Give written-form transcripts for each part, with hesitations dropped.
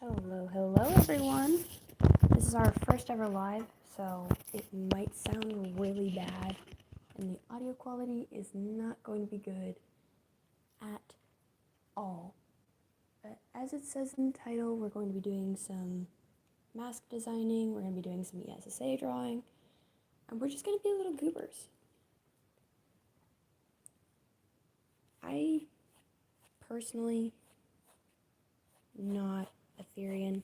Hello everyone. This is our first ever live, so it might sound really bad, and the audio quality is not going to be good at all. But as it says in the title, we're going to be doing some mask designing, we're going to be doing some ESSA drawing, and we're just going to be little goobers. I personally not a Therian,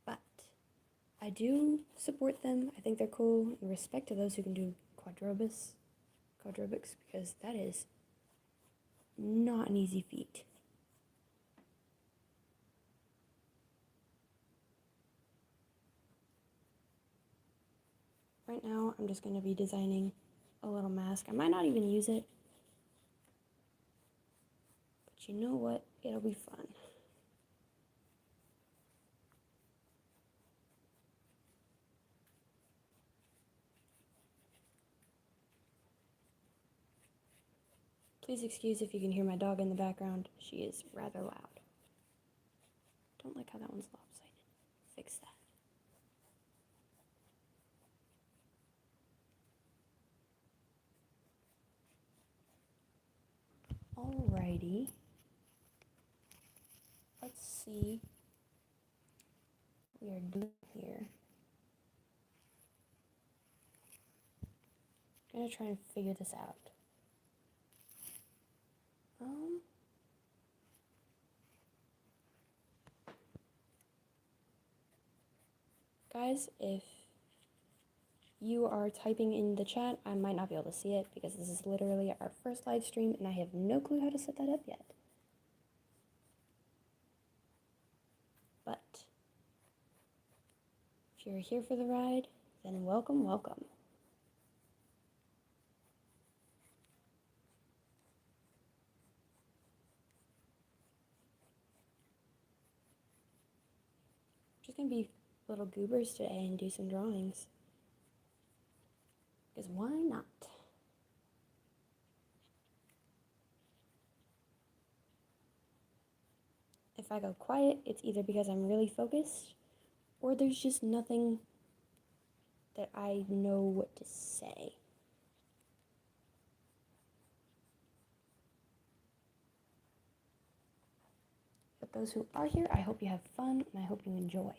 but I do support them. I think they're cool. In respect to those who can do quadrobics, because that is not an easy feat. Right now, I'm just going to be designing a little mask. I might not even use it, but you know what? It'll be fun. Please excuse if you can hear my dog in the background. She is rather loud. Don't like how that one's lopsided. Fix that. Alrighty. Let's see what we are doing here. I'm gonna try and figure this out. Guys, if you are typing in the chat, I might not be able to see it because this is literally our first live stream and I have no clue how to set that up yet. But if you're here for the ride, then welcome, welcome. Just gonna be little goobers today and do some drawings. Because why not? If I go quiet, it's either because I'm really focused or there's just nothing that I know what to say. But those who are here, I hope you have fun and I hope you enjoy.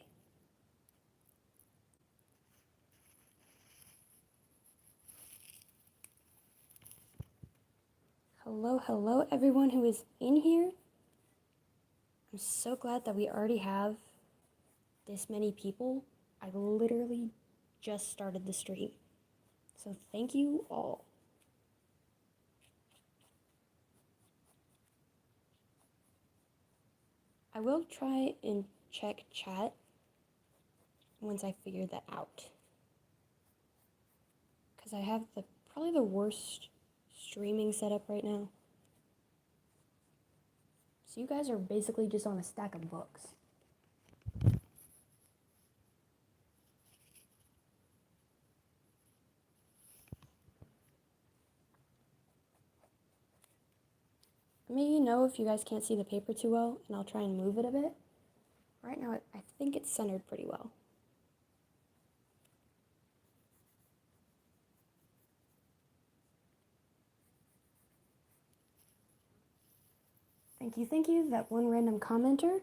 Hello everyone who is in here. I'm so glad that we already have this many people. I literally just started the stream. So thank you all. I will try and check chat once I figure that out. Because I have probably the worst streaming setup right now. So you guys are basically just on a stack of books. Let me know if you guys can't see the paper too well, and I'll try and move it a bit. Right now, I think it's centered pretty well. Thank you, that one random commenter.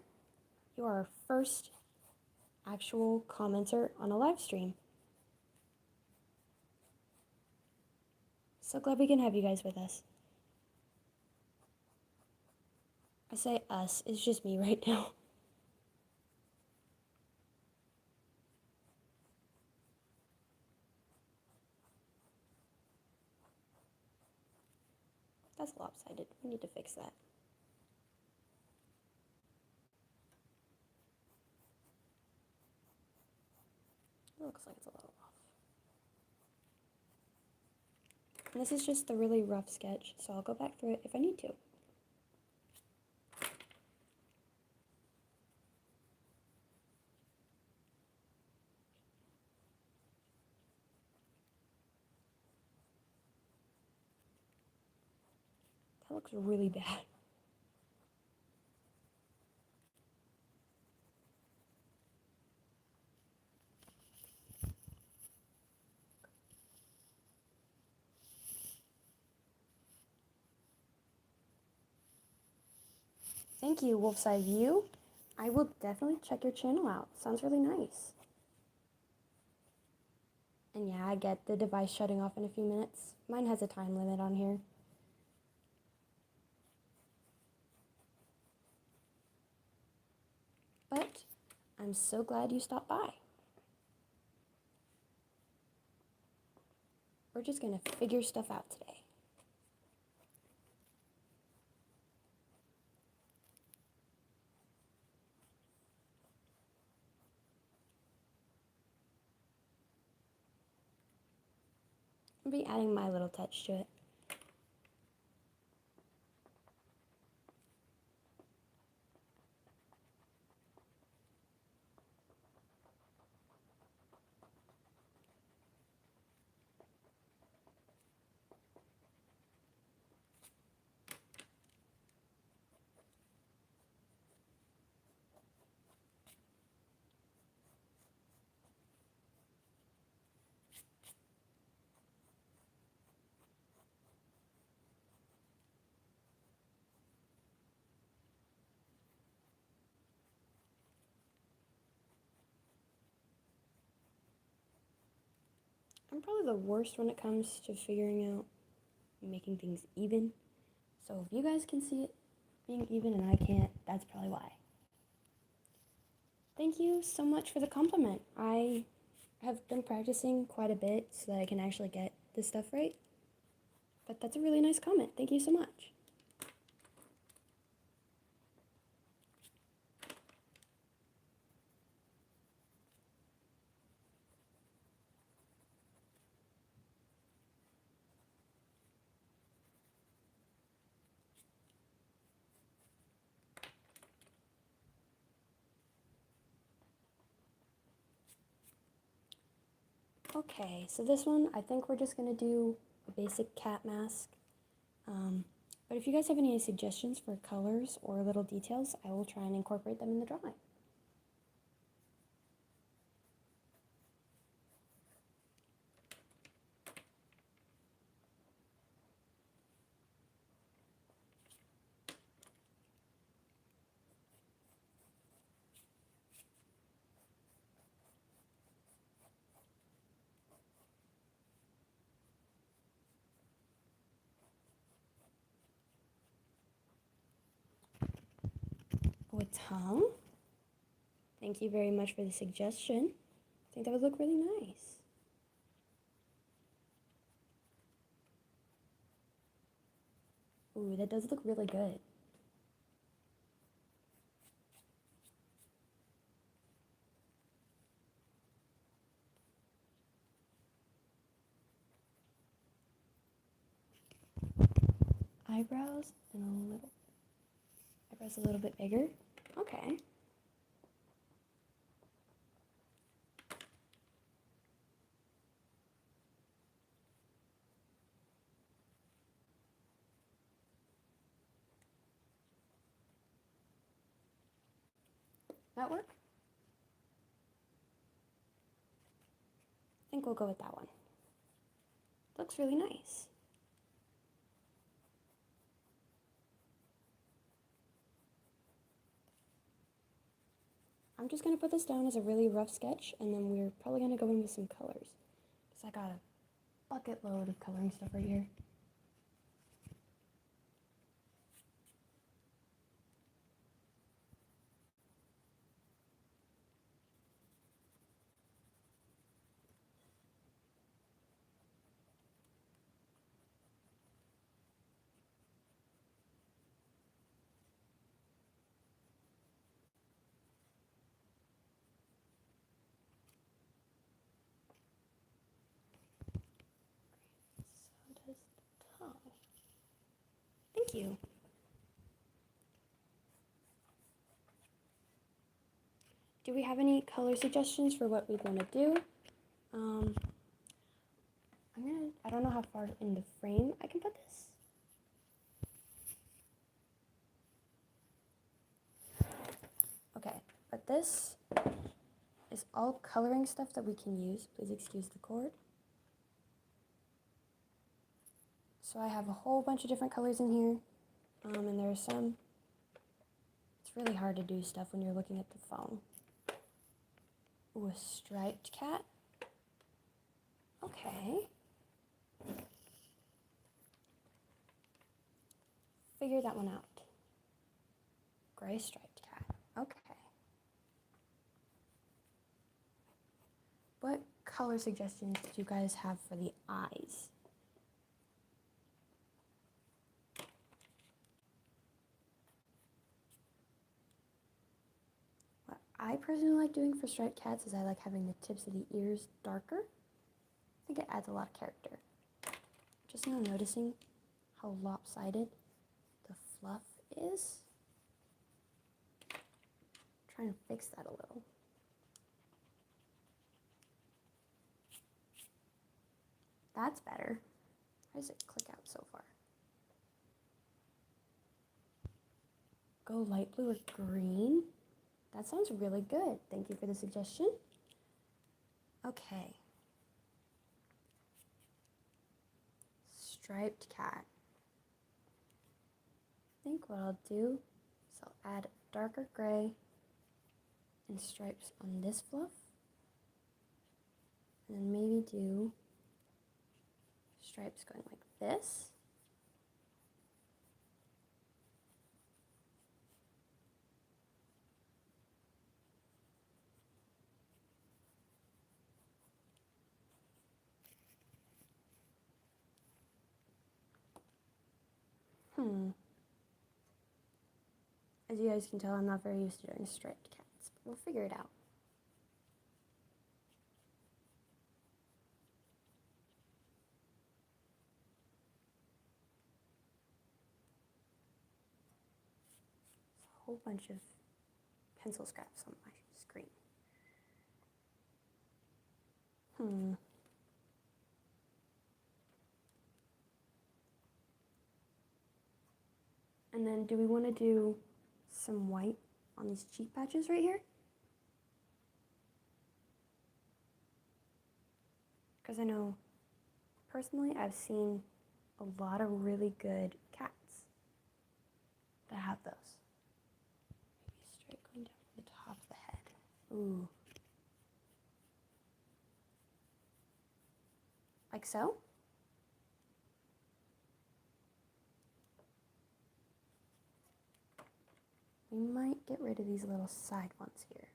You are our first actual commenter on a live stream. So glad we can have you guys with us. I say us, it's just me right now. That's lopsided. We need to fix that. It looks like it's a little off. And this is just the really rough sketch, so I'll go back through it if I need to. That looks really bad. Thank you, Wolf's Eye View. I will definitely check your channel out. Sounds really nice. And yeah, I get the device shutting off in a few minutes. Mine has a time limit on here. But I'm so glad you stopped by. We're just gonna figure stuff out today. I'll be adding my little touch to it. I'm probably the worst when it comes to figuring out making things even. So if you guys can see it being even and I can't, that's probably why. Thank you so much for the compliment. I have been practicing quite a bit so that I can actually get this stuff right. But that's a really nice comment. Thank you so much. Okay, so this one, I think we're just gonna do a basic cat mask. But if you guys have any suggestions for colors or little details, I will try and incorporate them in the drawing. Oh, a tongue? Thank you very much for the suggestion. I think that would look really nice. Ooh, that does look really good. Eyebrows and eyebrows a little bit bigger. Okay. That work? I think we'll go with that one. Looks really nice. I'm just going to put this down as a really rough sketch, and then we're probably going to go in with some colors. Because I got a bucket load of coloring stuff right here. So does the tongue. Thank you. Do we have any color suggestions for what we want to do? I don't know how far in the frame I can put this. Okay, but this is all coloring stuff that we can use. Please excuse the cord. So I have a whole bunch of different colors in here, and there are some really hard to do stuff when you're looking at the phone. Ooh, a striped cat. Okay. Figure that one out. Gray striped cat. Okay. What color suggestions do you guys have for the eyes? What I personally like doing for striped cats is I like having the tips of the ears darker. I think it adds a lot of character. Just now noticing how lopsided the fluff is. Trying to fix that a little. That's better. How does it click out so far? Go light blue or green? That sounds really good. Thank you for the suggestion. Okay. Striped cat. I think what I'll do is I'll add darker gray and stripes on this fluff. And then maybe do stripes going like this. As you guys can tell, I'm not very used to doing striped cats, but we'll figure it out. There's a whole bunch of pencil scraps on my screen. And then do we want to do some white on these cheek patches right here? Because I know, personally, I've seen a lot of really good cats that have those. Maybe straight going down to the top of the head. Ooh. Like so? We might get rid of these little side ones here.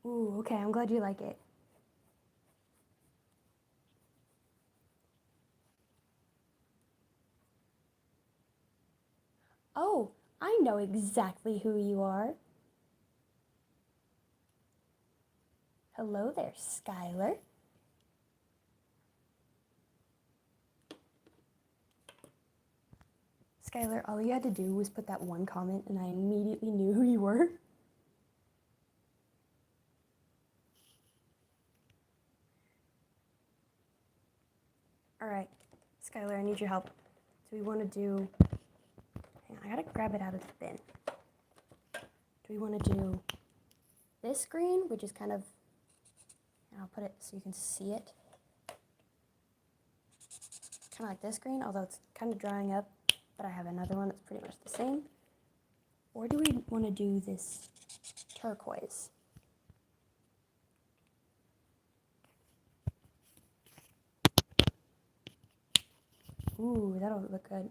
Ooh, okay, I'm glad you like it. Oh, I know exactly who you are. Hello there, Skylar. Skylar, all you had to do was put that one comment and I immediately knew who you were. All right, Skylar, I need your help. So we want to do, hang on, I gotta grab it out of the bin. Do we want to do this green, which is kind of, and I'll put it so you can see it. Kind of like this green, although it's kind of drying up, but I have another one that's pretty much the same. Or do we want to do this turquoise? Ooh, that'll look good.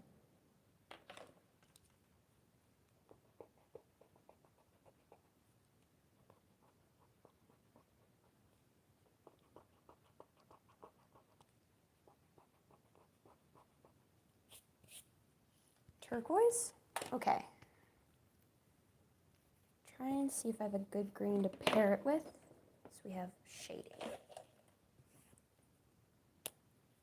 Turquoise? Okay. Try and see if I have a good green to pair it with. So we have shading.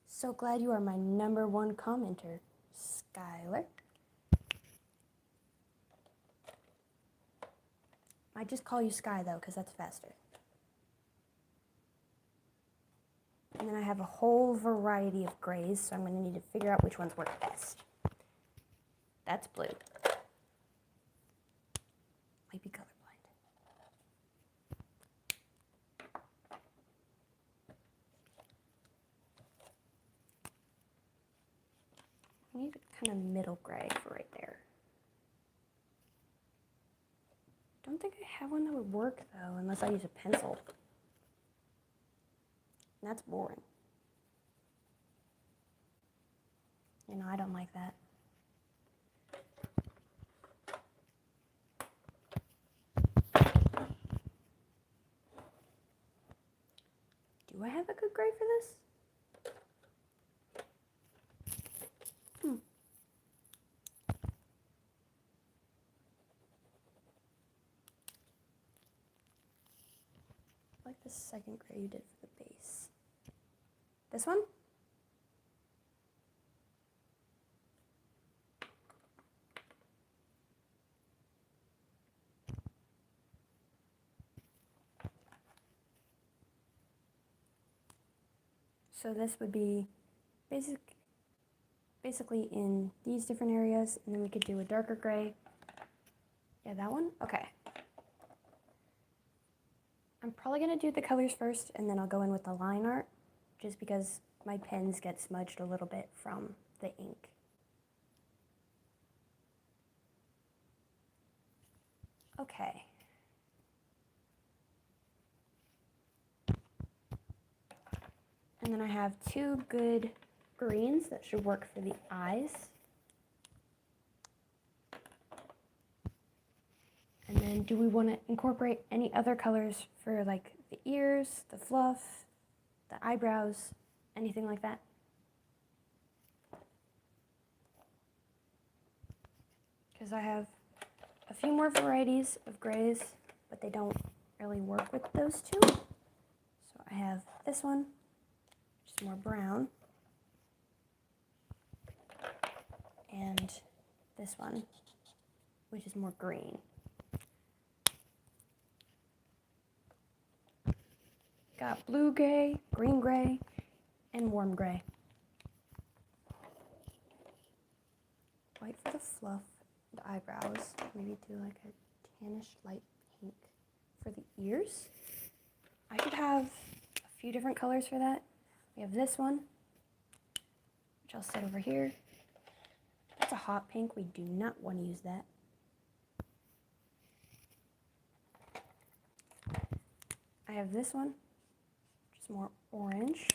So glad you are my #1 commenter, Skylar. I just call you Sky though, because that's faster. And then I have a whole variety of grays, so I'm going to need to figure out which ones work best. That's blue. Might be colorblind. kind of middle gray for right there. Don't think I have one that would work though, unless I use a pencil. And that's boring. You know, I don't like that. Do I have a good gray for this? I like the second gray you did for the base. This one? So this would be basically in these different areas, and then we could do a darker gray. Yeah, that one? Okay. I'm probably going to do the colors first, and then I'll go in with the line art, just because my pens get smudged a little bit from the ink. Okay. And then I have two good greens that should work for the eyes. And then do we want to incorporate any other colors for like the ears, the fluff, the eyebrows, anything like that? Because I have a few more varieties of grays, but they don't really work with those two. So I have this one, which is more brown, and this one, which is more green. Got blue gray, green gray, and warm gray. White for the fluff, the eyebrows. Maybe do like a tannish light pink for the ears. I could have a few different colors for that. We have this one, which I'll set over here. That's a hot pink. We do not want to use that. I have this one, which is more orange.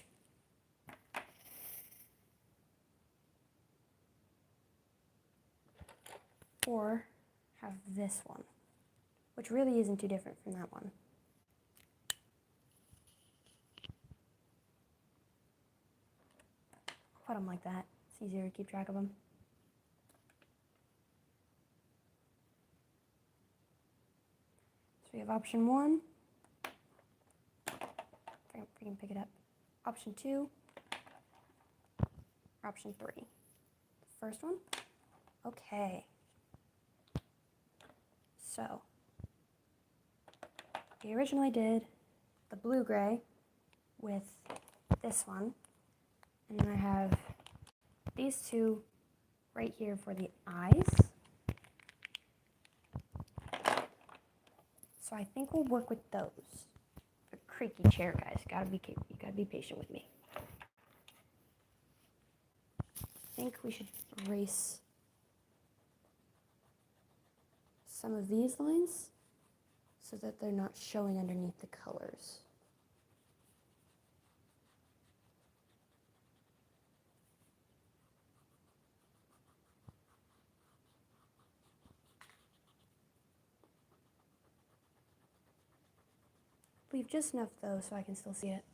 Or have this one, which really isn't too different from that one. I'll put them like that. It's easier to keep track of them. So we have option 1. If we can pick it up. Option 2. Option 3. The first one. Okay. So, we originally did the blue-gray with this one, and then I have these two right here for the eyes. So I think we'll work with those. A creaky chair, guys. You gotta be patient with me. I think we should erase some of these lines so that they're not showing underneath the colors. Leave just enough though so I can still see it.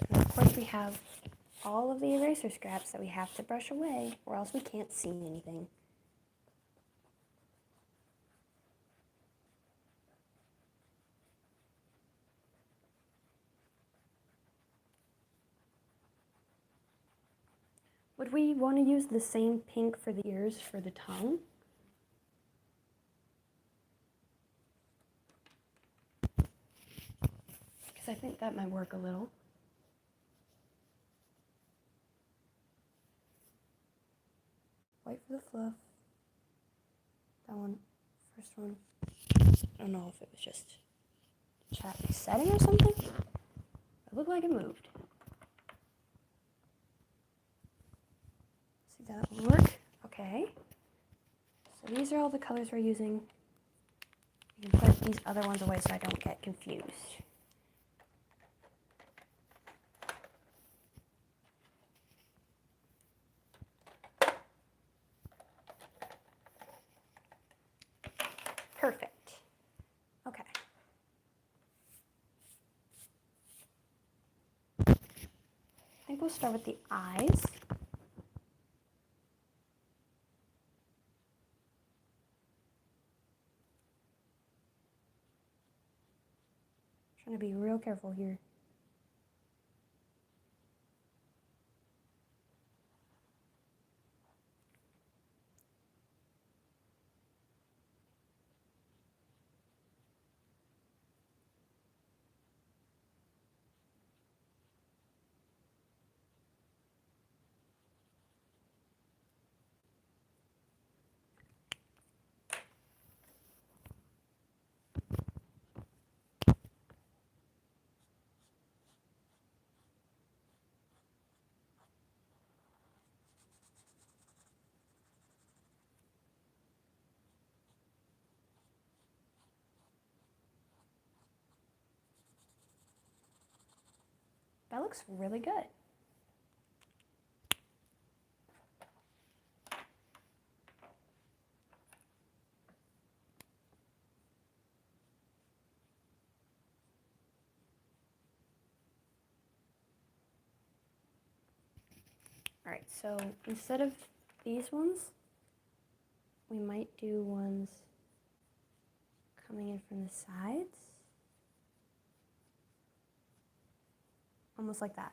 And of course we have all of the eraser scraps that we have to brush away or else we can't see anything. Would we want to use the same pink for the ears for the tongue? Because I think that might work a little. White for the fluff, That one, first one, I don't know if it was just chat resetting or something. It looked like it moved. See, that will work. Okay. So these are all the colors we're using. You can put these other ones away so I don't get confused. Perfect. Okay. I think we'll start with the eyes. Trying to be real careful here. That looks really good. All right, so instead of these ones, we might do ones coming in from the sides. Almost like that.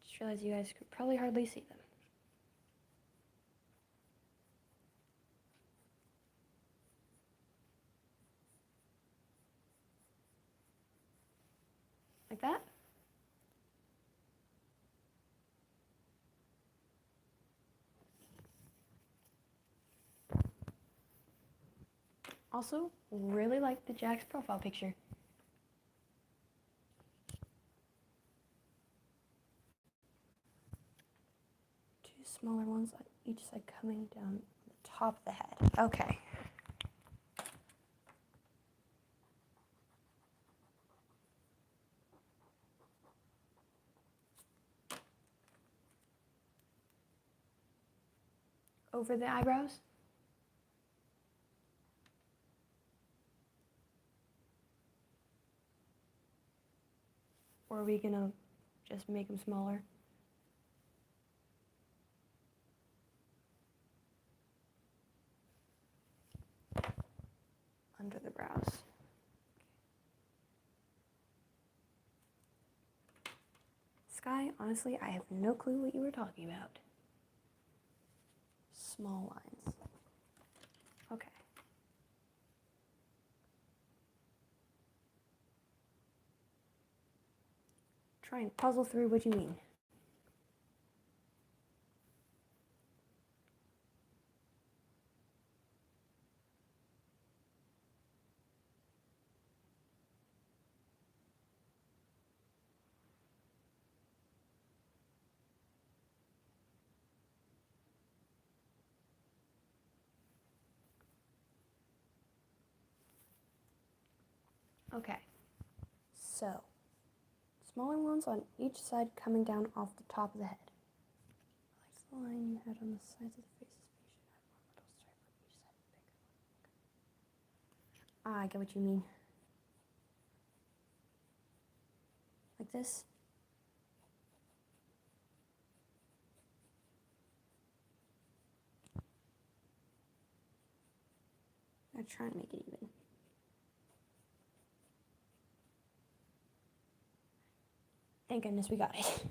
Just realized you guys could probably hardly see them. Like that. Also, really like the Jack's profile picture. Two smaller ones on each side coming down the top of the head. Okay. Over the eyebrows. Or are we gonna just make them smaller? Under the brows. Sky, honestly, I have no clue what you were talking about. Small lines. Okay. Try and puzzle through what you mean. Okay, so smaller ones on each side coming down off the top of the head. I like the line you had on the sides of the faces, but you should have one little stripe on each side. Ah, I get what you mean. Like this. I try and make it even. Thank goodness we got it.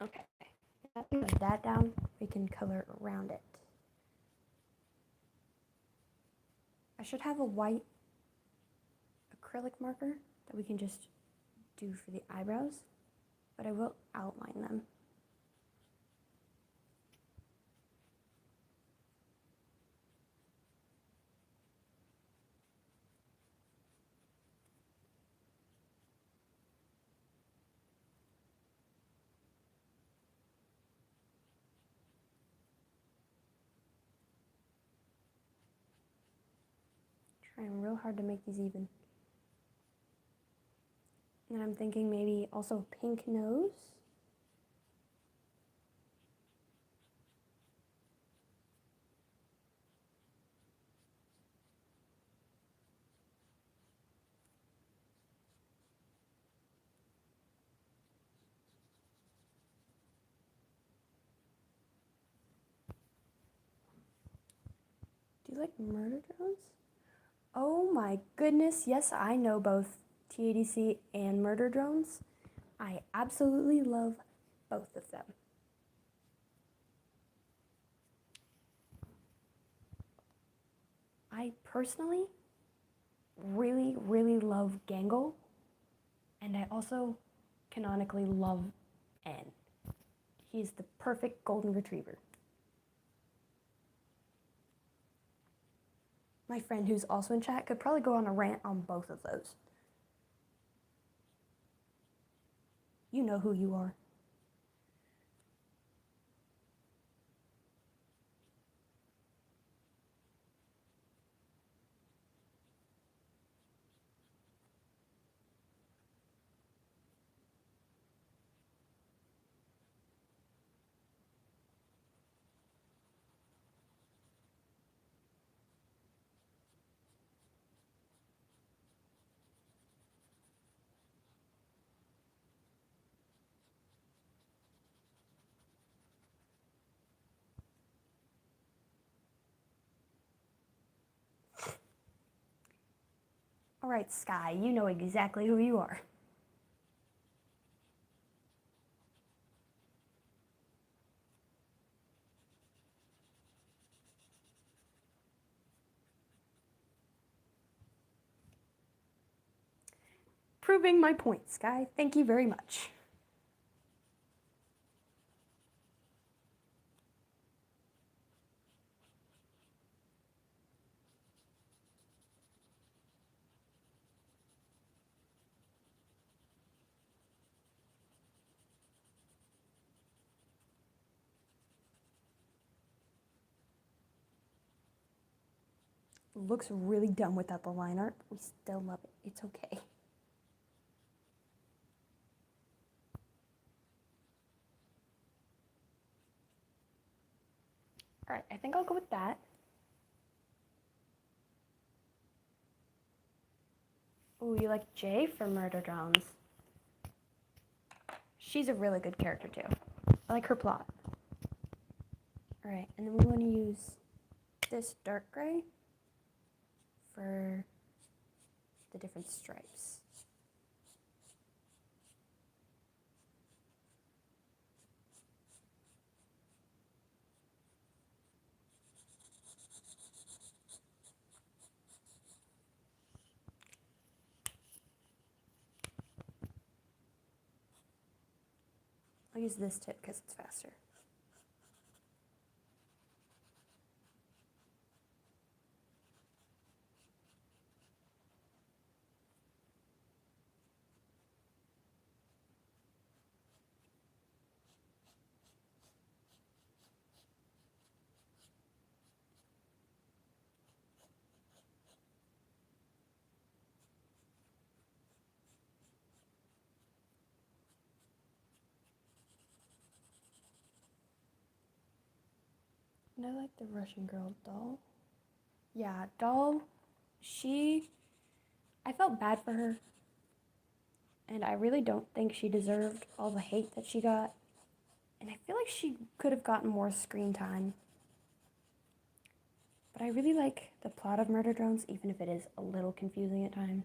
Okay, Now that we have that down, we can color around it. I should have a white acrylic marker that we can just do for the eyebrows, but I will outline them. Trying real hard to make these even. And I'm thinking maybe also pink nose. Do you like murder drones? Oh my goodness, yes, I know both TADC and murder drones. I absolutely love both of them. I personally really love Gangle, and I also canonically love N. He's the perfect golden retriever. My friend who's also in chat could probably go on a rant on both of those. You know who you are. All right, Sky, you know exactly who you are. Proving my point, Sky. Thank you very much. Looks really dumb without the line art, but we still love it. It's okay. All right, I think I'll go with that. Oh, you like Jay from Murder Drones? She's a really good character too. I like her plot. All right, and then we want to use this dark gray for the different stripes. I'll use this tip because it's faster. And I like the Russian girl, Doll. Yeah, Doll, I felt bad for her. And I really don't think she deserved all the hate that she got. And I feel like she could have gotten more screen time. But I really like the plot of Murder Drones, even if it is a little confusing at times.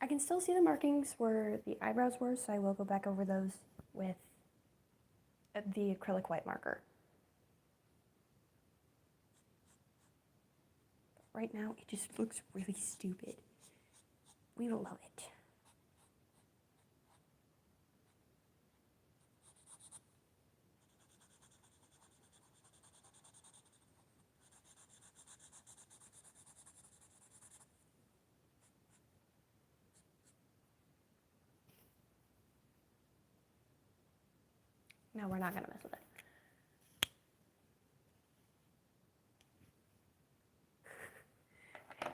I can still see the markings where the eyebrows were, so I will go back over those with the acrylic white marker. But right now, it just looks really stupid. We love it. No, we're not gonna mess with it.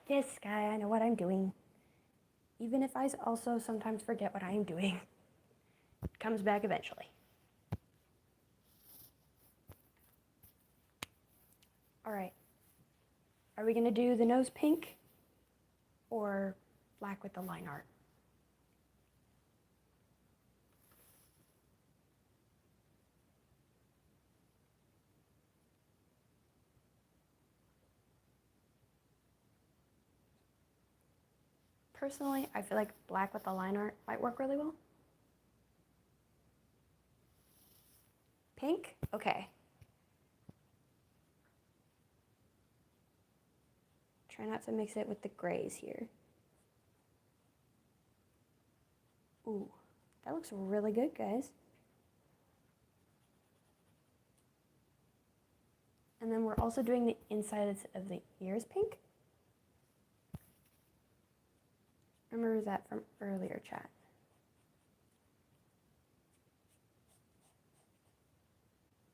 Yes, Sky, I know what I'm doing. Even if I also sometimes forget what I am doing. It comes back eventually. Alright. Are we gonna do the nose pink or black with the line art? Personally, I feel like black with the line art might work really well. Pink? Okay. Try not to mix it with the grays here. Ooh, that looks really good, guys. And then we're also doing the insides of the ears pink. Remember that from earlier chat.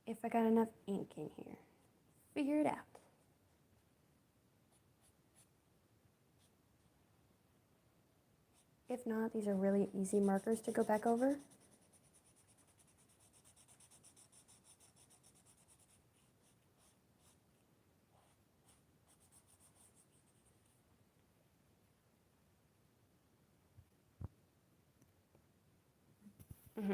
If I got enough ink in here. Figure it out. If not, these are really easy markers to go back over. Mm-hmm.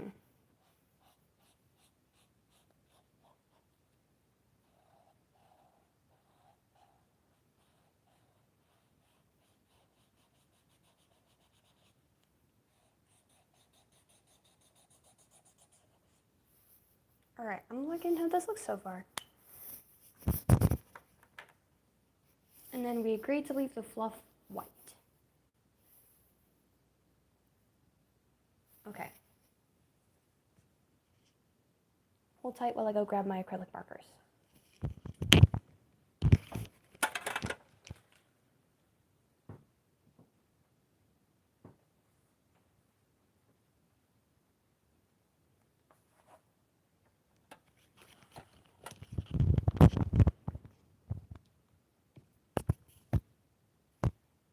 All right, I'm looking how this looks so far. And then we agreed to leave the fluff white. Okay. Hold tight while I go grab my acrylic markers.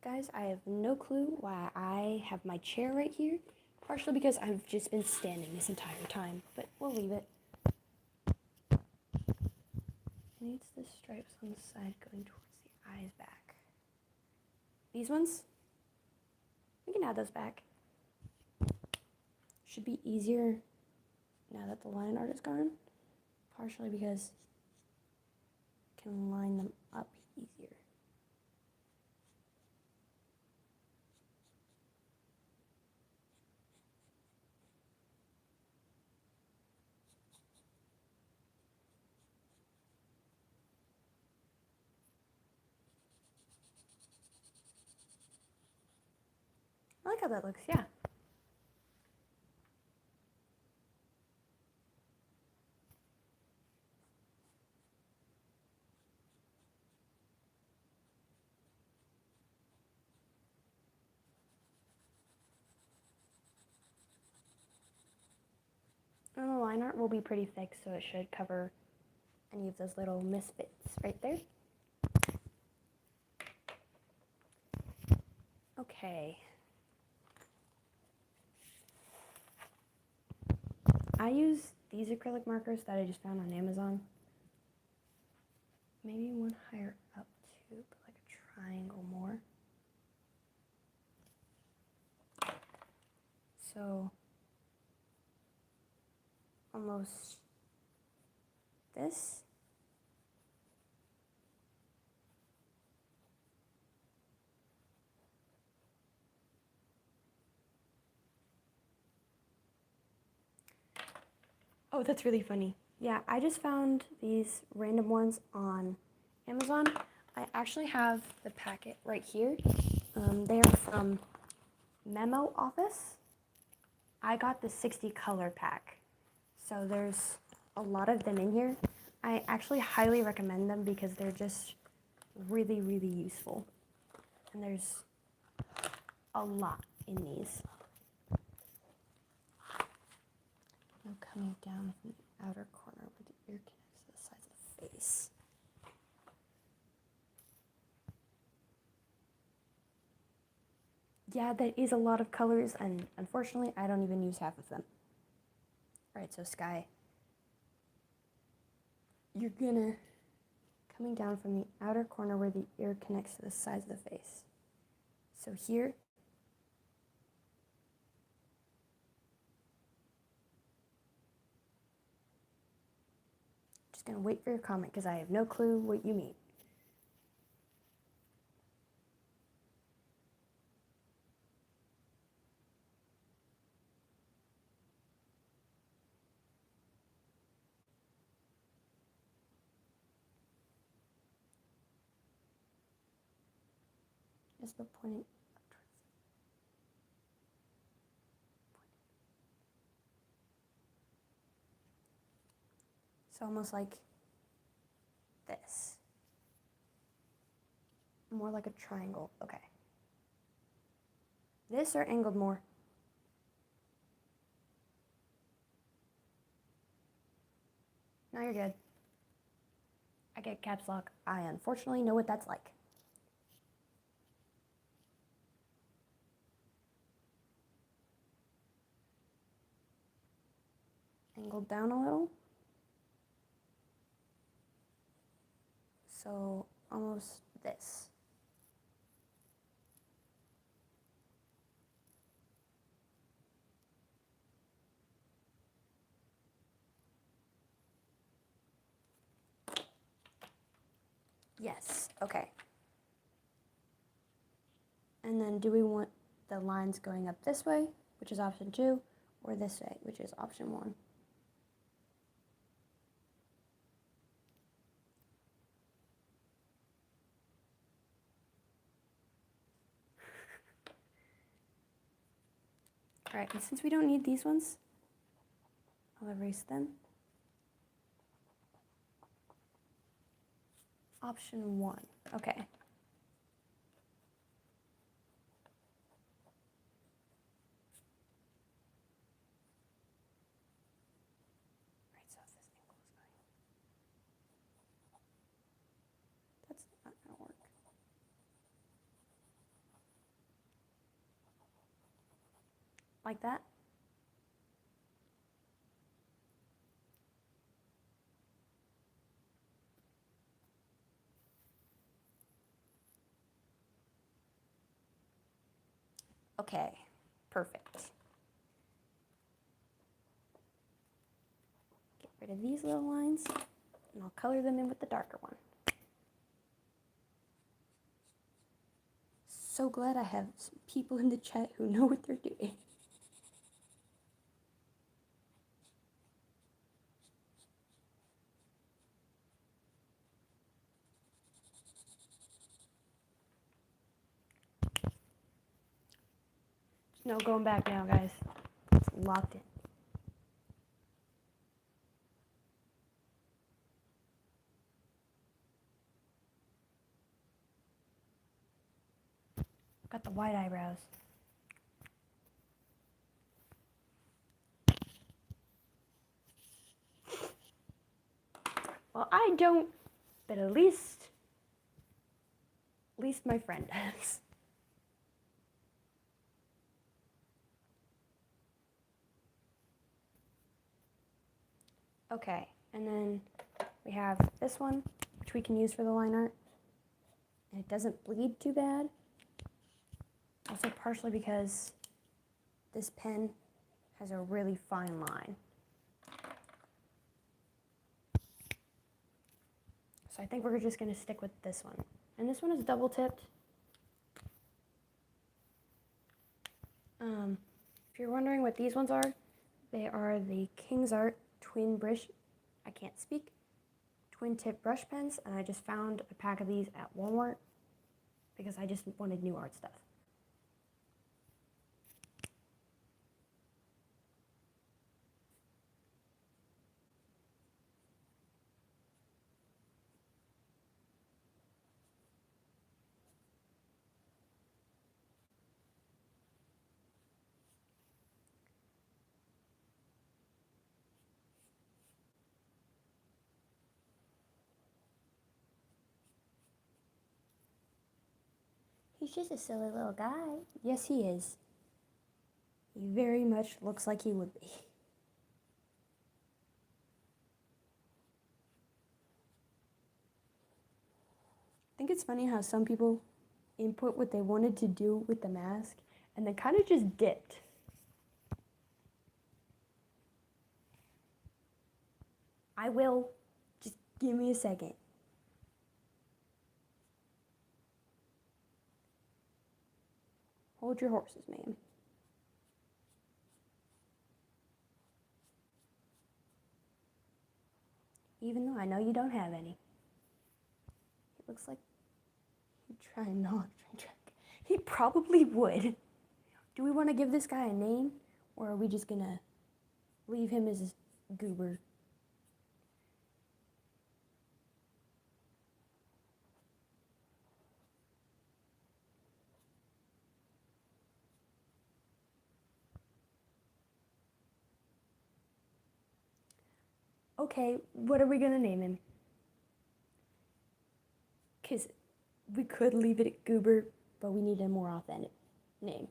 Guys, I have no clue why I have my chair right here. Partially because I've just been standing this entire time, but we'll leave it. Needs the stripes on the side going towards the eyes back. These ones, we can add those back. Should be easier now that the line art is gone. Partially because I can line them up easier. I like how that looks, yeah. And the line art will be pretty thick, so it should cover any of those little misfits right there. Okay. I use these acrylic markers that I just found on Amazon. Maybe one higher up too, but like a triangle more. So almost this. Oh, that's really funny. Yeah, I just found these random ones on Amazon. I actually have the packet right here. They are from Memo Office. I got the 60 color pack. So there's a lot of them in here. I actually highly recommend them because they're just really, really useful. And there's a lot in these. Now coming down from the outer corner where the ear connects to the sides of the face. Yeah, that is a lot of colors, and unfortunately, I don't even use half of them. Alright, so Sky, you're gonna, coming down from the outer corner where the ear connects to the sides of the face. So here, just gonna wait for your comment because I have no clue what you mean. Just the pointing up towards so almost like this. More like a triangle. Okay. This or angled more? No, you're good. I get caps lock. I unfortunately know what that's like. Angled down a little. So almost this. Yes, okay. And then do we want the lines going up this way, which is option 2, or this way, which is option 1? All right, and since we don't need these ones, I'll erase them. Option 1, okay. Right, so if this angle is going, that's not gonna work. Like that? Okay, perfect. Get rid of these little lines, and I'll color them in with the darker one. So glad I have some people in the chat who know what they're doing. No going back now, guys. It's locked in. Got the wide eyebrows. Well, I don't, but at least my friend does. Okay, and then we have this one, which we can use for the line art. And it doesn't bleed too bad. Also partially because this pen has a really fine line. So I think we're just gonna stick with this one. And this one is double tipped. If you're wondering what these ones are, they are the King's Art twin brush, I can't speak, twin tip brush pens, and I just found a pack of these at Walmart because I just wanted new art stuff. He's just a silly little guy. Yes, he is. He very much looks like he would be. I think it's funny how some people input what they wanted to do with the mask and then kind of just dipped. I will. Just give me a second. Hold your horses, ma'am. Even though I know you don't have any. It looks like he'd try and not track. He probably would. Do we want to give this guy a name? Or are we just gonna leave him as Goober? Okay, what are we gonna name him? Because we could leave it at Goober, but we need a more authentic name.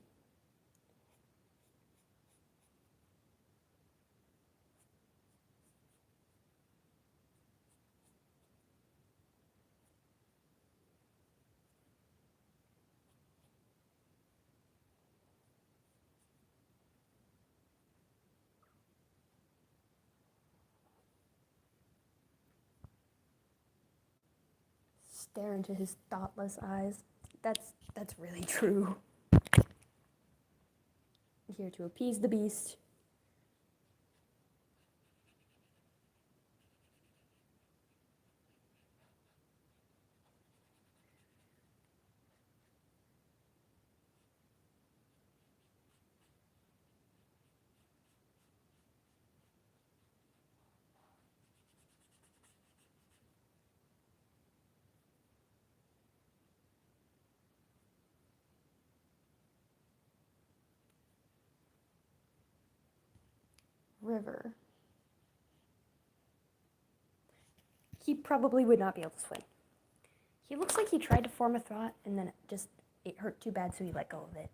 Stare into his thoughtless eyes. That's really true. Here to appease the beast. River. He probably would not be able to swim. He looks like he tried to form a thought and then it hurt too bad, so he let go of it.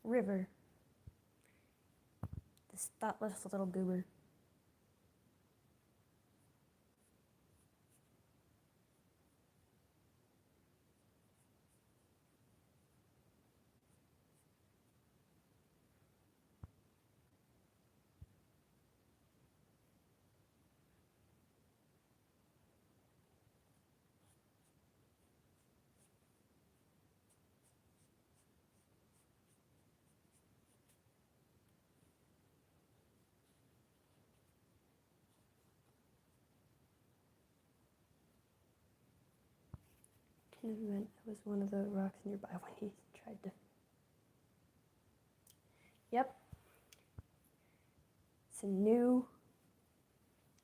River. This thoughtless little goober. Kind of meant it was one of the rocks nearby when he tried to. Yep. It's a new.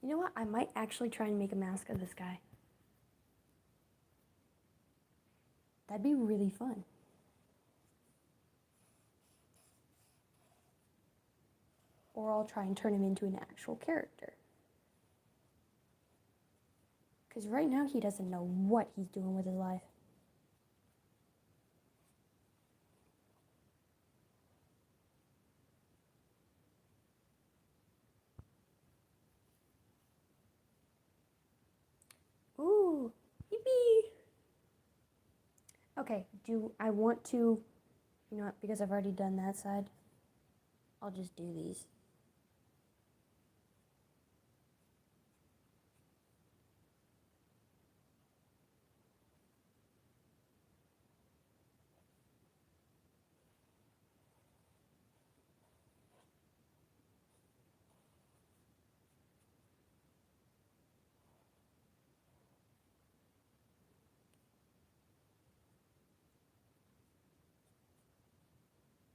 You know what? I might actually try and make a mask of this guy. That'd be really fun. Or I'll try and turn him into an actual character. Because right now he doesn't know what he's doing with his life. Ooh, yippee! Okay, do I want to, you know what, because I've already done that side, I'll just do these.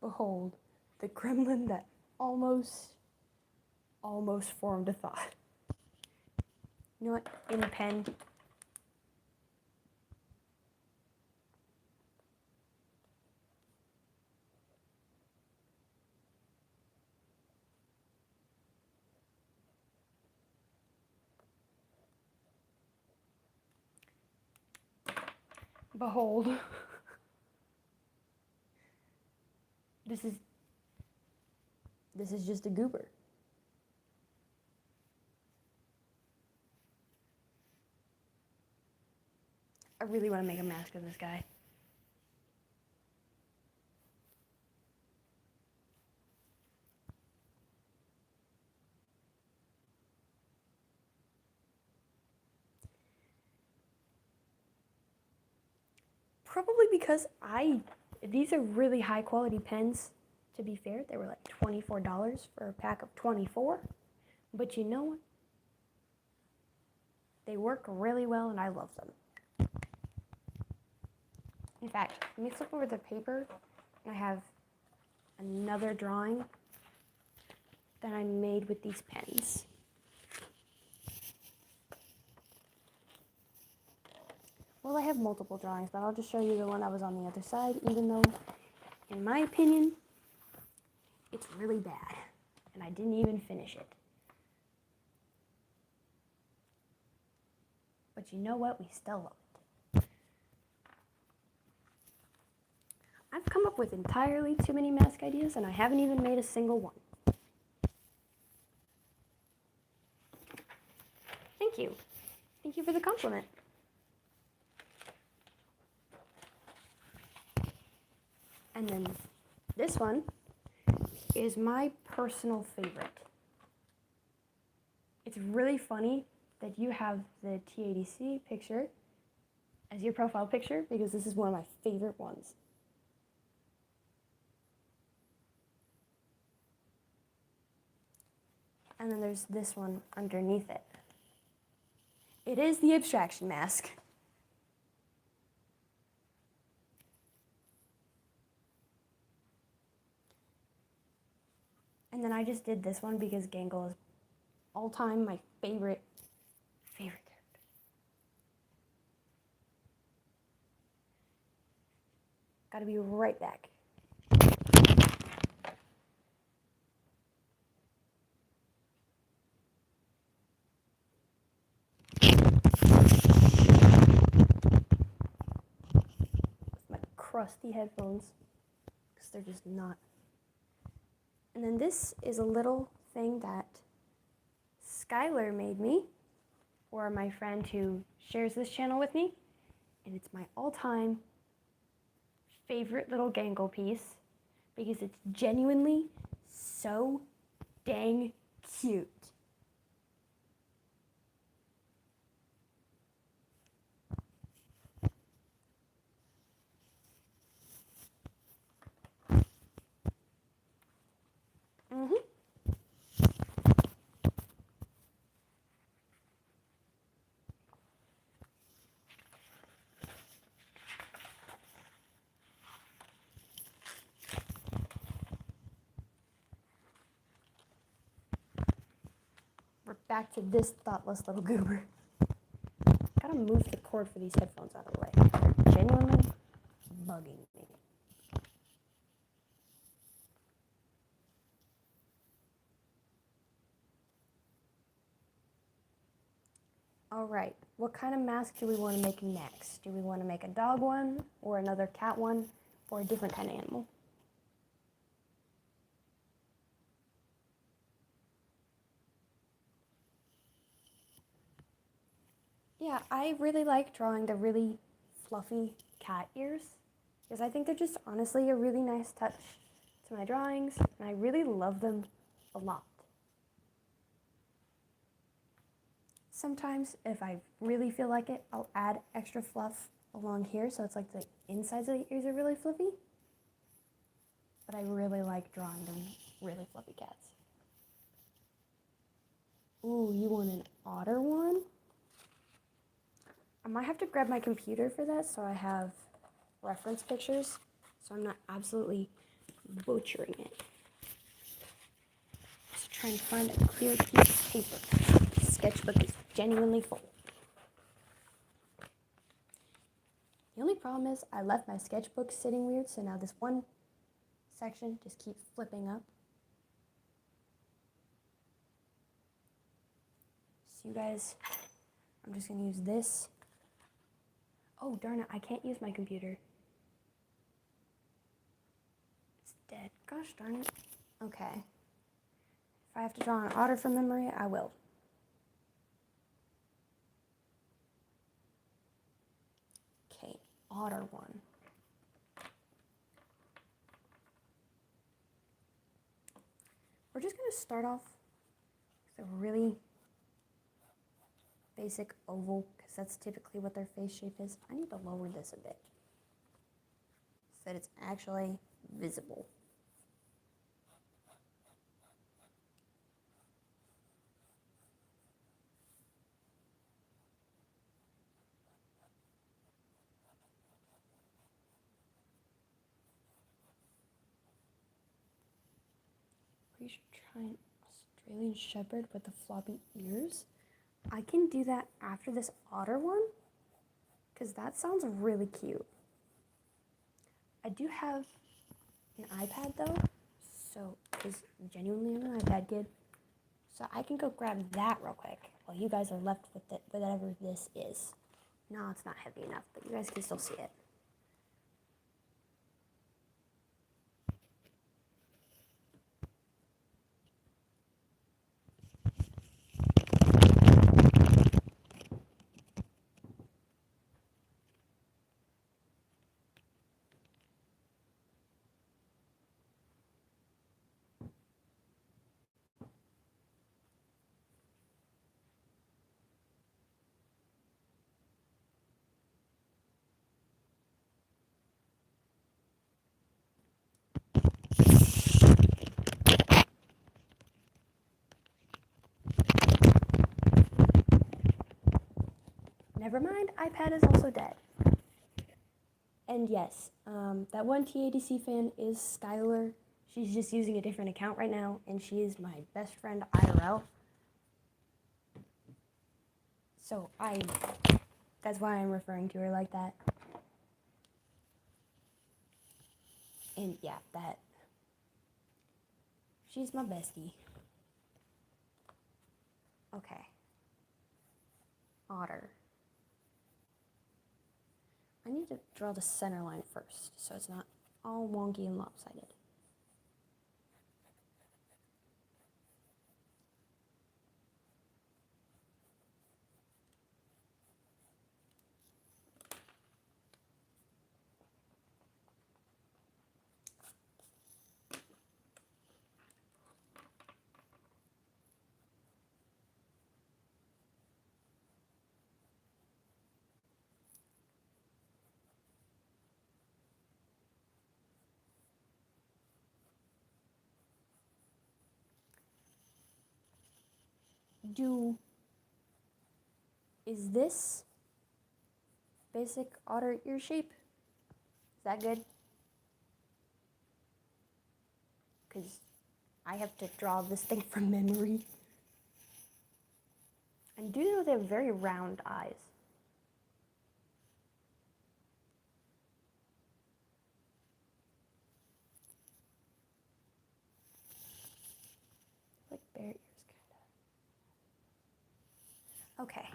Behold, the gremlin that almost formed a thought. You know what? In pen. Behold. This is just a goober. I really want to make a mask of this guy. Probably because these are really high quality pens, to be fair. They were like $24 for a pack of 24. But you know what? They work really well and I love them. In fact, let me flip over the paper and I have another drawing that I made with these pens. Well, I have multiple drawings, but I'll just show you the one that was on the other side, even though, in my opinion, it's really bad, and I didn't even finish it. But you know what? We still love it. I've come up with entirely too many mask ideas, and I haven't even made a single one. Thank you. Thank you for the compliment. And then this one is my personal favorite. It's really funny that you have the T80C picture as your profile picture because this is one of my favorite ones. And then there's this one underneath it. It is the abstraction mask. And then I just did this one because Gangle is all time my favorite character. Gotta be right back. With my crusty headphones, because they're just not. And then this is a little thing that Skylar made me, or my friend who shares this channel with me, and it's my all-time favorite little Gangle piece because it's genuinely so dang cute. We're back to this thoughtless little goober. Gotta move the cord for these headphones out of the way. They're genuinely bugging me. All right, what kind of mask do we want to make next? Do we want to make a dog one, or another cat one, or a different kind of animal? Yeah, I really like drawing the really fluffy cat ears because I think they're just honestly a really nice touch to my drawings, and I really love them a lot. Sometimes, if I really feel like it, I'll add extra fluff along here so it's like the insides of the ears are really fluffy. But I really like drawing them really fluffy cats. Ooh, you want an otter one? I might have to grab my computer for that so I have reference pictures, so I'm not absolutely butchering it. Just trying to find a clear piece of paper. The sketchbook is genuinely full. The only problem is I left my sketchbook sitting weird, so now this one section just keeps flipping up. So you guys, I'm just gonna use this. Oh darn it, I can't use my computer. It's dead. Gosh darn it. Okay. If I have to draw an otter from memory, I will. Okay, otter one. We're just gonna start off with a really basic oval, because that's typically what their face shape is. I need to lower this a bit so that it's actually visible. We should try an Australian Shepherd with the floppy ears. I can do that after this otter one, because that sounds really cute. I do have an iPad though, so because genuinely I'm an iPad kid, so I can go grab that real quick while you guys are left with it, whatever this is. No, it's not heavy enough, but you guys can still see it. Never mind, iPad is also dead. And yes, that one TADC fan is Skylar. She's just using a different account right now, and she is my best friend IRL. So that's why I'm referring to her like that. And yeah, she's my bestie. Okay. Otter. I need to draw the center line first, so it's not all wonky and lopsided. Is this basic otter ear shape? Is that good? Because I have to draw this thing from memory. And do know they have very round eyes. Like bear ears, kind of. Okay.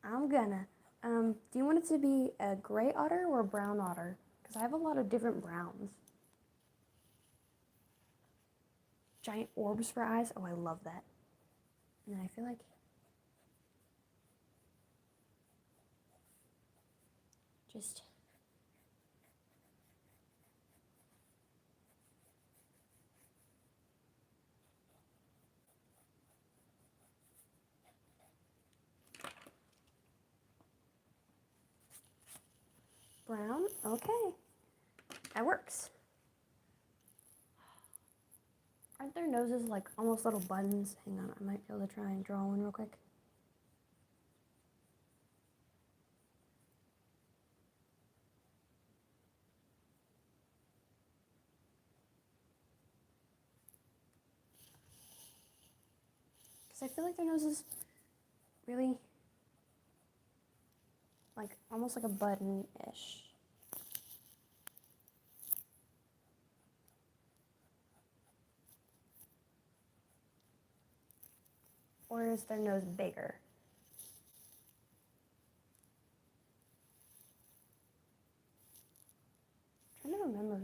I'm gonna. Do you want it to be a gray otter or a brown otter? Because I have a lot of different browns. Giant orbs for eyes. Oh, I love that. And I feel like just brown. Okay, that works. Aren't their noses like almost little buttons? Hang on, I might be able to try and draw one real quick. Because I feel like their nose is really, like, almost like a button-ish. Or is their nose bigger? I'm trying to remember.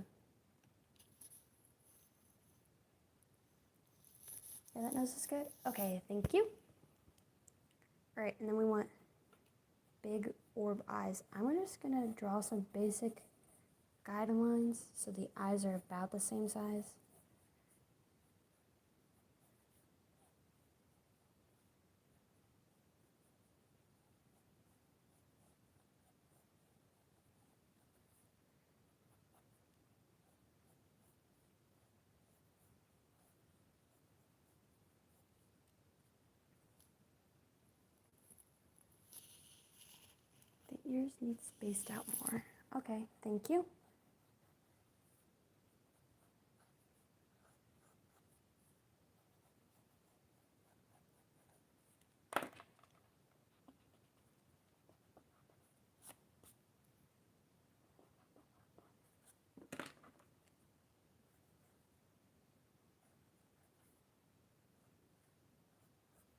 Yeah, that nose is good. Okay, thank you. All right, and then we want big orb eyes. I'm just gonna draw some basic guidelines so the eyes are about the same size. The ears need spaced out more. Okay, thank you.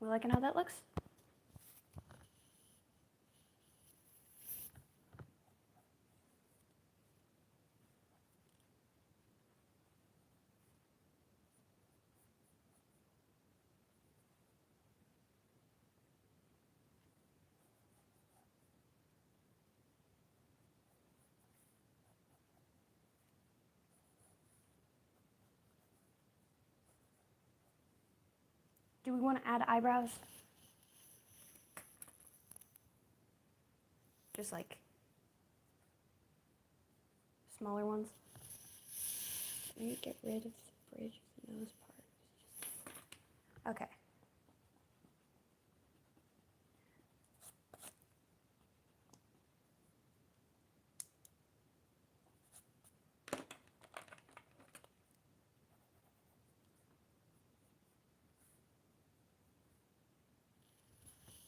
We liking how that looks? Do we want to add eyebrows? Just like smaller ones. Let me get rid of the bridge nose part. Okay.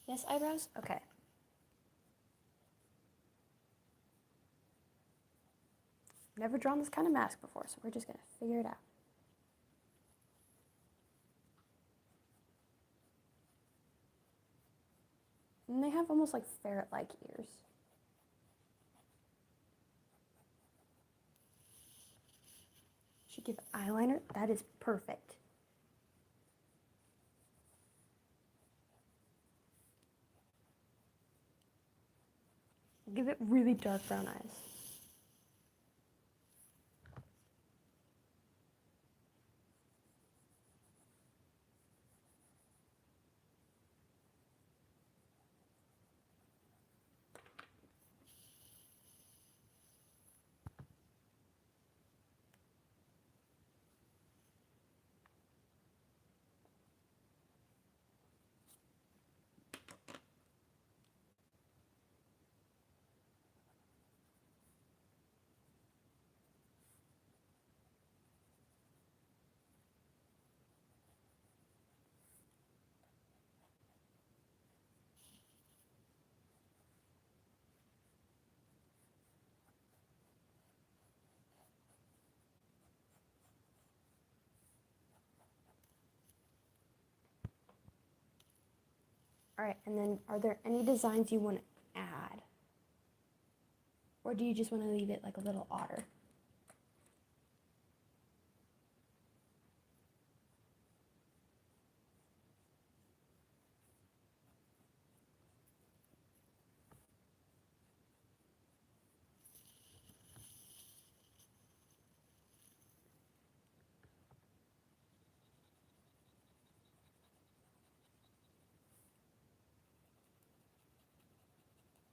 Yes, eyebrows? Okay. Never drawn this kind of mask before, so we're just gonna figure it out. And they have almost like ferret-like ears. Should give eyeliner. That is perfect. Give it really dark brown eyes. All right, and then are there any designs you want to add? Or do you just want to leave it like a little otter?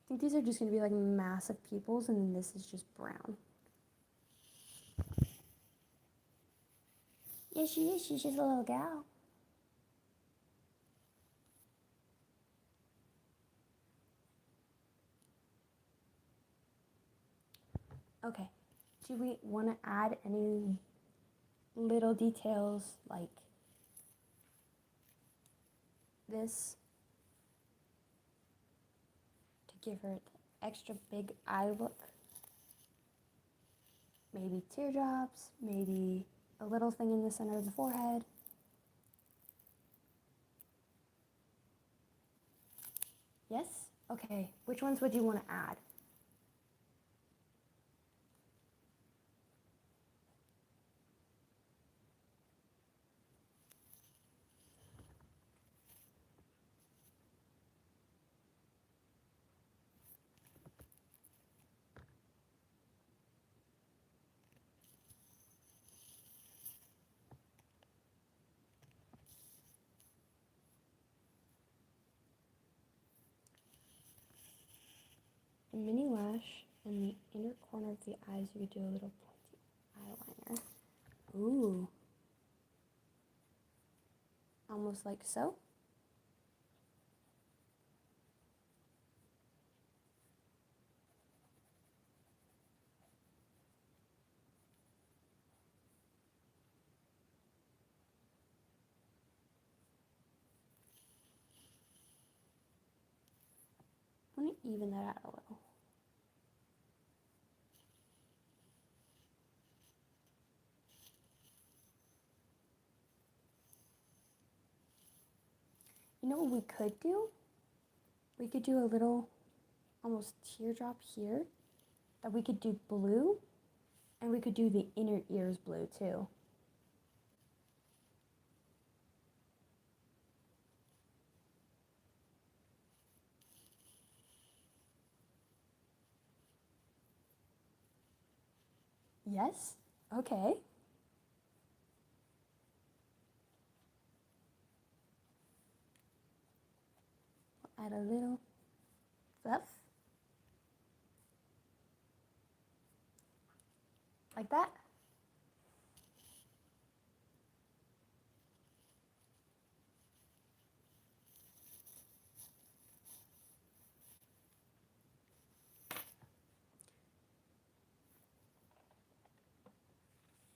I think these are just going to be like massive pupils, and then this is just brown. Yeah, she is. She's just a little gal. Okay. Do we want to add any little details like this to give her the extra big eye look. Maybe teardrops, maybe a little thing in the center of the forehead. Yes? Okay, which ones would you want to add? A mini lash in the inner corner of the eyes, you could do a little pointy eyeliner. Ooh. Almost like so. I'm going to even that out a little. You know what we could do? We could do a little almost teardrop here that we could do blue, and we could do the inner ears blue too. Yes? Okay. Add a little fluff. Like that.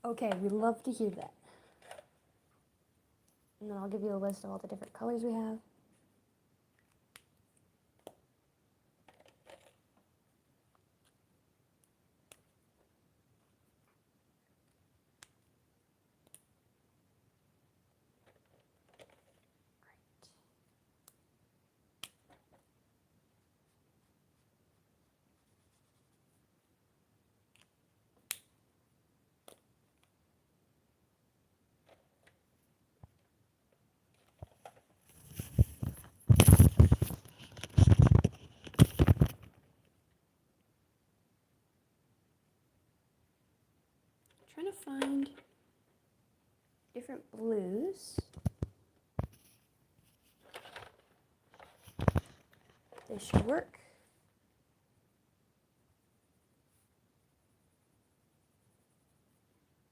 Okay, we love to hear that. And then I'll give you a list of all the different colors we have. Trying to find different blues. This should work.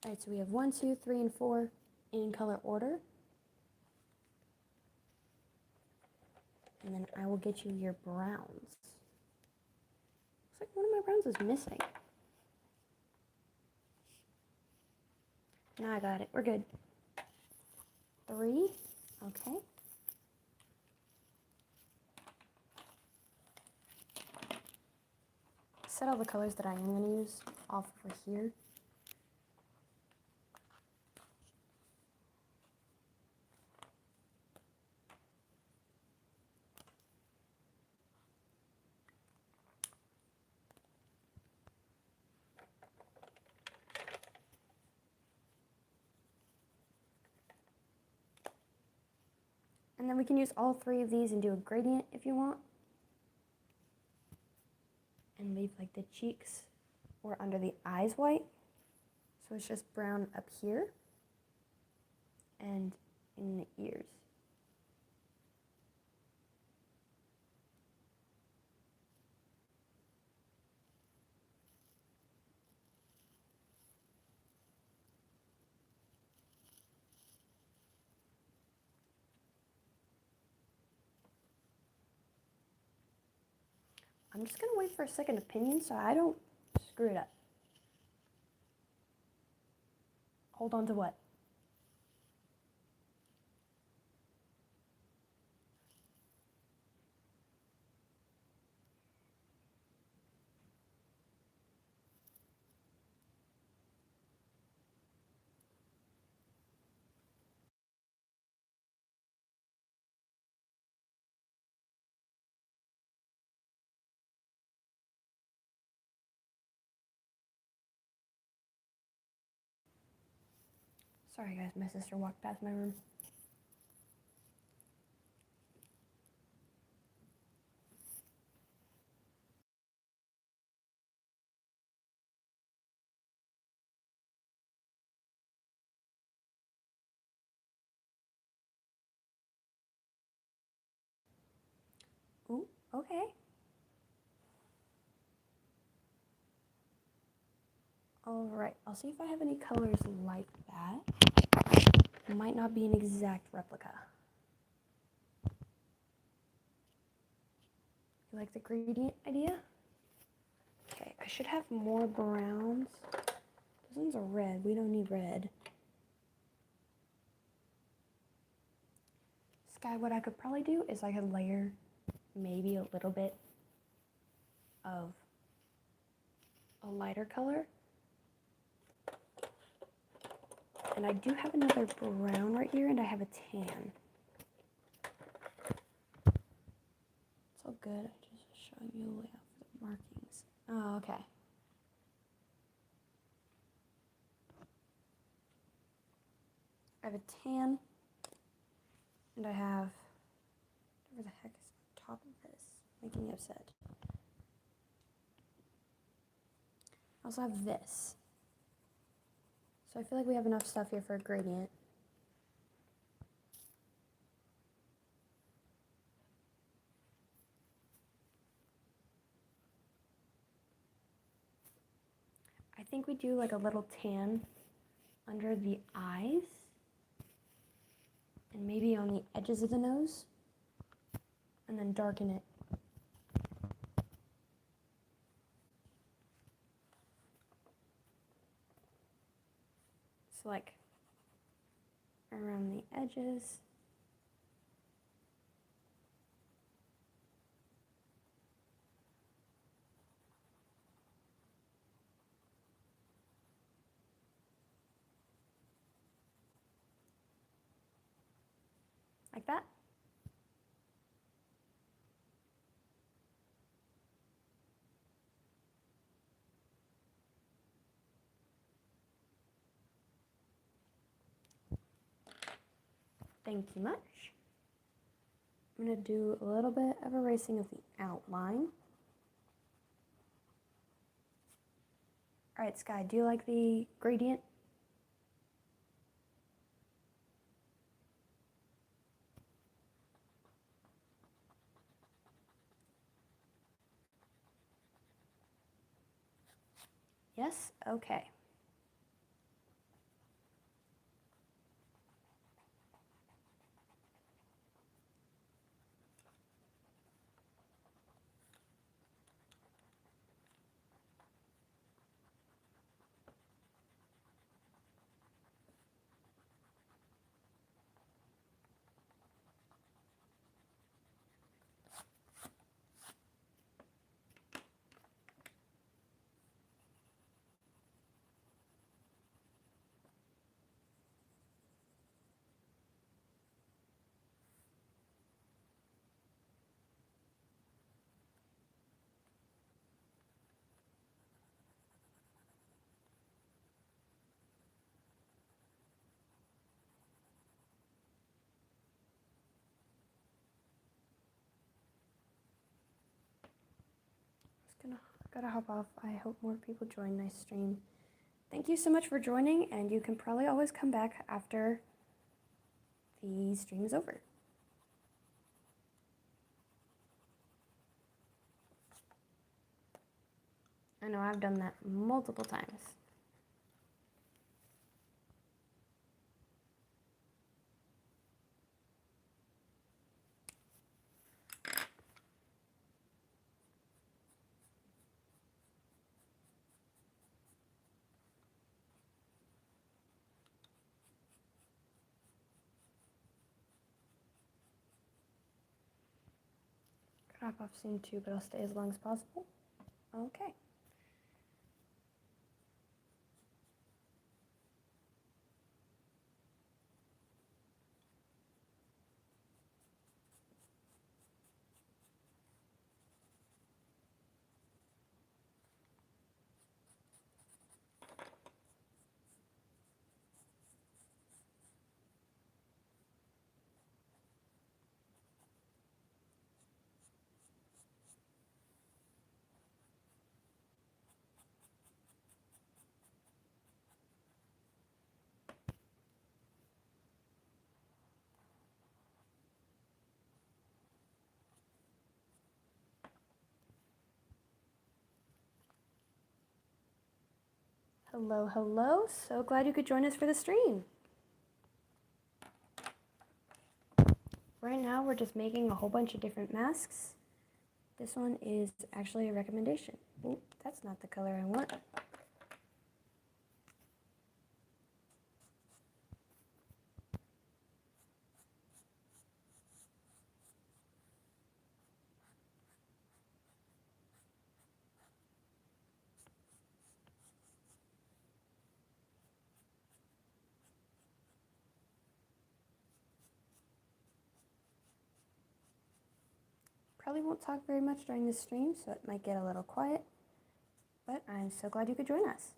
Alright, so we have 1, 2, 3, and 4 in color order. And then I will get you your browns. Looks like one of my browns is missing. Now I got it. We're good. 3. Okay. Set all the colors that I am going to use off over here. And then we can use all 3 of these and do a gradient if you want. And leave like the cheeks or under the eyes white. So it's just brown up here and in the ears. I'm just going to wait for a second opinion so I don't screw it up. Hold on to what? Sorry guys, my sister walked past my room. Ooh, okay. Alright, I'll see if I have any colors like that. It might not be an exact replica. You like the gradient idea? Okay, I should have more browns. Those ones are red. We don't need red. Sky, what I could probably do is I could layer maybe a little bit of a lighter color. And I do have another brown right here, and I have a tan. It's all good. I'm just showing you the layout for the markings. Oh, okay. I have a tan, and I have, whatever the heck is on top of this, making me upset. I also have this. So I feel like we have enough stuff here for a gradient. I think we do like a little tan under the eyes and maybe on the edges of the nose, and then darken it. So like around the edges. Like that. Thank you much. I'm going to do a little bit of erasing of the outline. All right, Sky, do you like the gradient? Yes? Okay. Gotta hop off. I hope more people join. Nice stream. Thank you so much for joining, and you can probably always come back after the stream is over. I know I've done that multiple times. Hop off soon too, but I'll stay as long as possible. Okay. Hello, hello. So glad you could join us for the stream. Right now we're just making a whole bunch of different masks. This one is actually a recommendation. Ooh, that's not the color I want. Probably won't talk very much during this stream, so it might get a little quiet, but I'm so glad you could join us.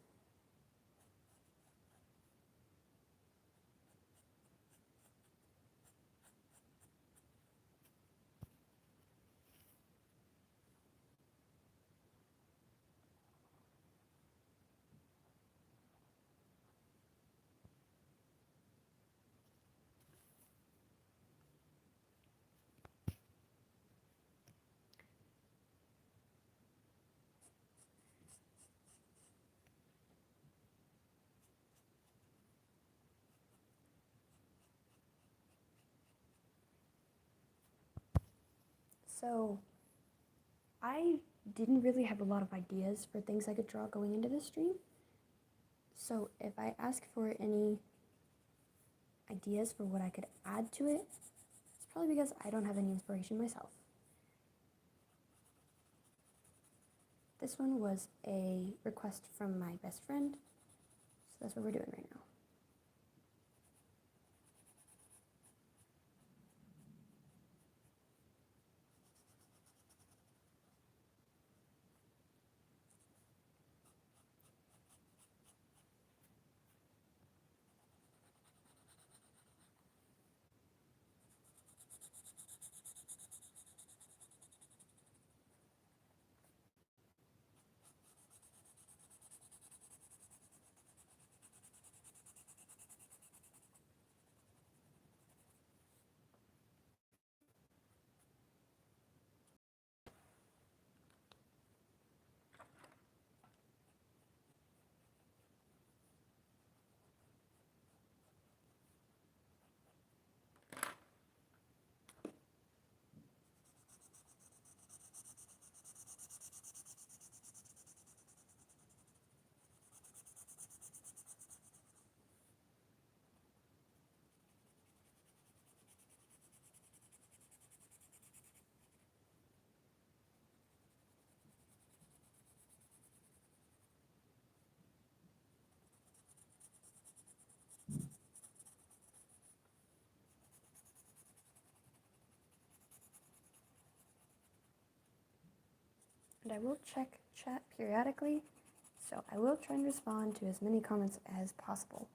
So, I didn't really have a lot of ideas for things I could draw going into this stream. So, if I ask for any ideas for what I could add to it, it's probably because I don't have any inspiration myself. This one was a request from my best friend, so that's what we're doing right now. And I will check chat periodically, so I will try and respond to as many comments as possible.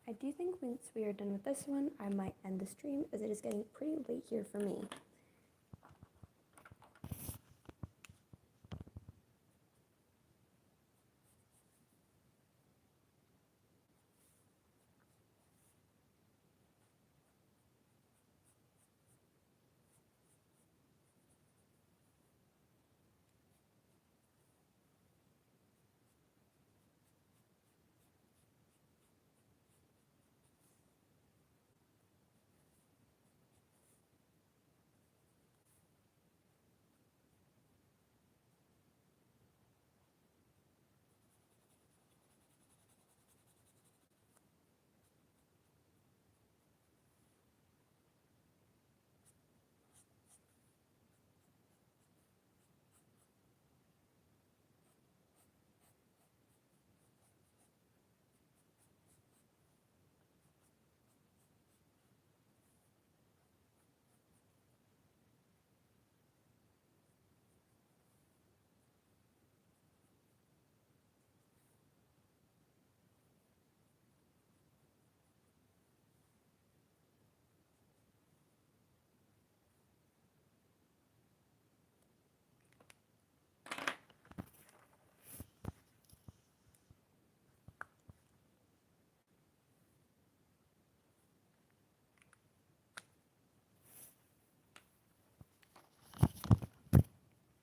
I do think once we are done with this one, I might end the stream as it is getting pretty late here for me.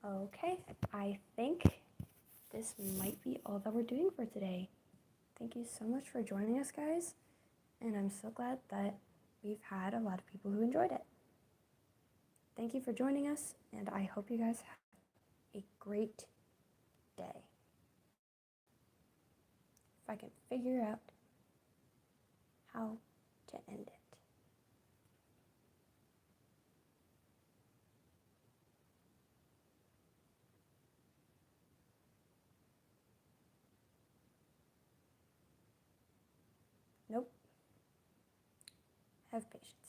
Okay, I think this might be all that we're doing for today. Thank you so much for joining us, guys, and I'm so glad that we've had a lot of people who enjoyed it. Thank you for joining us, and I hope you guys have a great day. If I can figure out how to end it. Nope. Have patience.